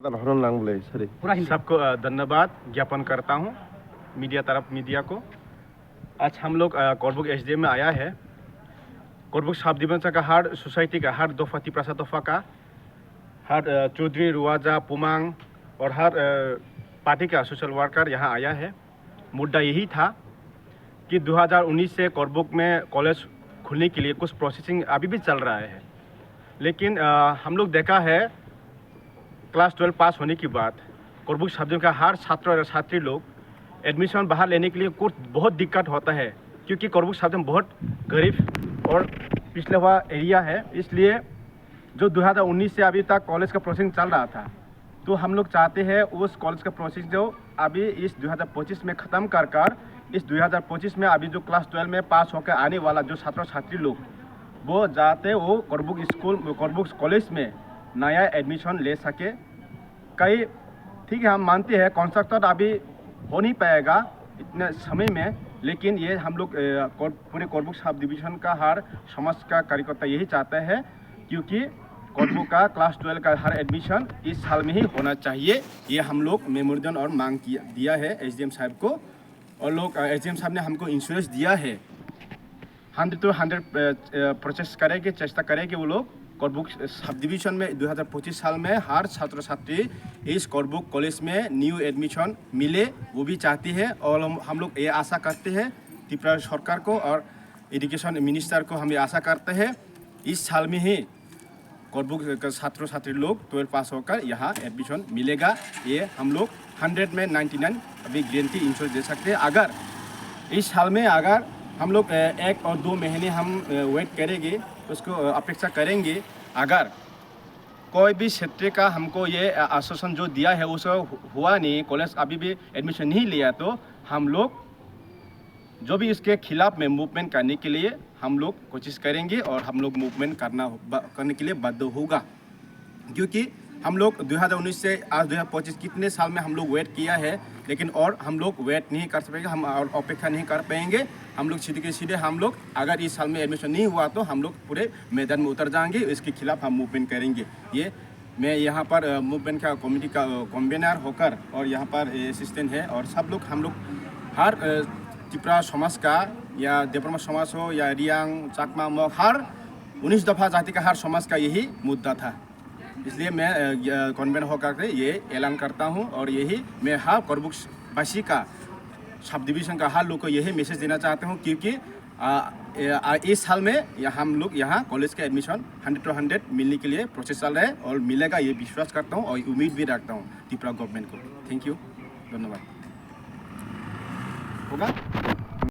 सबको धन्यवाद ज्ञापन करता हूँ मीडिया को। आज हम लोग कोरबुक एसडीएम में आया है। कोरबुक सब डिवीजन का हर सोसाइटी का हर दफा तिप्रासा दफा का हर चौधरी रुआजा पुमांग और हर पार्टी का सोशल वर्कर यहाँ आया है। मुद्दा यही था कि 2019 से कोरबुक में कॉलेज खुलने के लिए कुछ प्रोसेसिंग अभी भी चल रहा है, लेकिन हम लोग देखा है क्लास 12 पास होने के बाद कोरबुक सब्जेक्ट का हर छात्र और छात्री लोग एडमिशन बाहर लेने के लिए कुछ बहुत दिक्कत होता है, क्योंकि कोरबुक सब्जेक्ट बहुत गरीब और पिछड़ा हुआ एरिया है। इसलिए जो 2019 से अभी तक कॉलेज का प्रोसेसिंग चल रहा था, तो हम लोग चाहते हैं उस कॉलेज का प्रोसेसिंग जो अभी इस 2025 में ख़त्म कर इस 2025 में अभी जो क्लास 12 में पास होकर आने वाला जो छात्र छात्री लोग वो जाते वो कोरबुक कॉलेज में नया एडमिशन ले सके। कई ठीक है, हम मानते हैं कंस्ट्रक्टर अभी हो नहीं पाएगा इतने समय में, लेकिन ये हम लोग पूरे कोरबुक सब डिवीजन का हर समाज का कार्यकर्ता यही चाहता है, क्योंकि कोरबुक का क्लास 12 का हर एडमिशन इस साल में ही होना चाहिए। ये हम लोग मेमोरेंडम और मांग दिया है एसडीएम साहब को, और लोग एसडीएम साहब ने हमको इंश्योरेंस दिया है 100 to 100 प्रोसेस करेंगे, चेष्टा करेंगे वो लोग कोरबुक सब डिवीजन में 2025 साल में हर छात्र छात्री इस कोरबुक कॉलेज में न्यू एडमिशन मिले, वो भी चाहती है। और हम लोग ये आशा करते हैं त्रिपुरा सरकार को और एजुकेशन मिनिस्टर को हम ये आशा करते हैं इस साल में ही कोरबुक का छात्र छात्री लोग 12 पास होकर यहाँ एडमिशन मिलेगा। ये हम लोग 100 में 99 अभी गारंटी इंश्योरेंस दे सकते हैं। अगर इस साल में अगर हम लोग 1 और 2 महीने हम वेट करेंगे, उसको अपेक्षा करेंगे, अगर कोई भी क्षेत्र का हमको ये आश्वासन जो दिया है उसको हुआ नहीं, कॉलेज अभी भी एडमिशन नहीं लिया, तो हम लोग जो भी इसके खिलाफ में मूवमेंट करने के लिए हम लोग कोशिश करेंगे और हम लोग मूवमेंट करने के लिए बाध्य होगा। क्योंकि हम लोग 2019 से आज 2025 कितने साल में हम लोग वेट किया है, लेकिन और हम लोग वेट नहीं कर सकेंगे, हम और अपेक्षा नहीं कर पाएंगे। हम लोग सीधे के सीधे हम लोग अगर इस साल में एडमिशन नहीं हुआ तो हम लोग पूरे मैदान में उतर जाएंगे, इसके खिलाफ हम मूवमेंट करेंगे। ये मैं यहाँ पर मूवमेंट का कमेटी का कन्वीनर होकर और यहाँ पर असिस्टेंट है, और सब लोग हम लोग हर त्रिपुरा समाज का या देवबर्मा समाज हो या रियांग चाकमा मग हर 19 दफा जाति का हर समाज का यही मुद्दा था। इसलिए मैं कन्वेंट होकर के ये ऐलान करता हूँ, और यही मैं हर कोरबुक वासी का सब डिवीजन का हर लोग को यही मैसेज देना चाहता हूँ, क्योंकि इस साल में हम लोग यहाँ कॉलेज का एडमिशन 100 to 100 मिलने के लिए प्रोसेस चल रहा है और मिलेगा, ये विश्वास करता हूँ और उम्मीद भी रखता हूँ त्रिपुरा गवर्नमेंट को। थैंक यू, धन्यवाद। होगा।